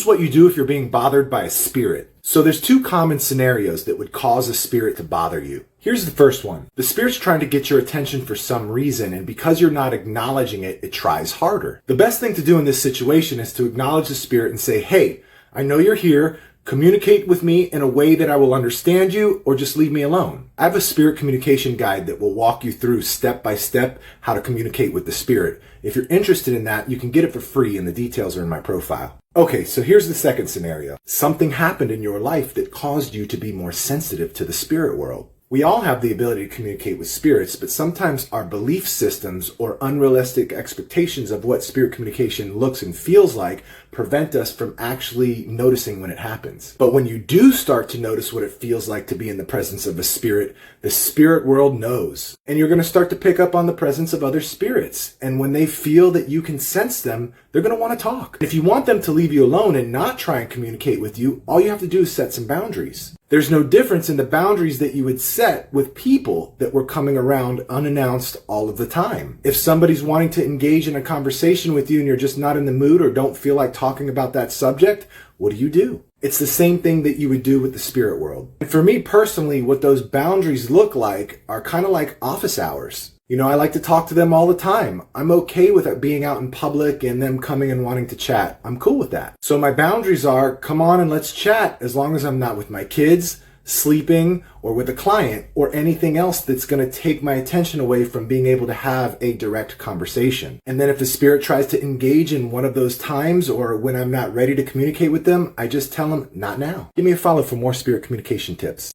is what you do if you're being bothered by a spirit. So there's two common scenarios that would cause a spirit to bother you. Here's the first one. The spirit's trying to get your attention for some reason, and because you're not acknowledging it, it tries harder. The best thing to do in this situation is to acknowledge the spirit and say, hey, I know you're here. Communicate with me in a way that I will understand you, or just leave me alone. I have a spirit communication guide that will walk you through step by step how to communicate with the spirit. If you're interested in that, you can get it for free and the details are in my profile. Okay, so here's the second scenario. Something happened in your life that caused you to be more sensitive to the spirit world. We all have the ability to communicate with spirits, but sometimes our belief systems or unrealistic expectations of what spirit communication looks and feels like prevent us from actually noticing when it happens. But when you do start to notice what it feels like to be in the presence of a spirit, the spirit world knows. And you're going to start to pick up on the presence of other spirits. And when they feel that you can sense them, they're going to want to talk. If you want them to leave you alone and not try and communicate with you, all you have to do is set some boundaries. There's no difference in the boundaries that you would set with people that were coming around unannounced all of the time. If somebody's wanting to engage in a conversation with you and you're just not in the mood or don't feel like talking about that subject, what do? It's the same thing that you would do with the spirit world. And for me personally, what those boundaries look like are kind of like office hours. You know, I like to talk to them all the time. I'm okay with it being out in public and them coming and wanting to chat. I'm cool with that. So my boundaries are, come on and let's chat, as long as I'm not with my kids, sleeping, or with a client, or anything else that's going to take my attention away from being able to have a direct conversation. And then if the spirit tries to engage in one of those times, or when I'm not ready to communicate with them, I just tell them, not now. Give me a follow for more spirit communication tips.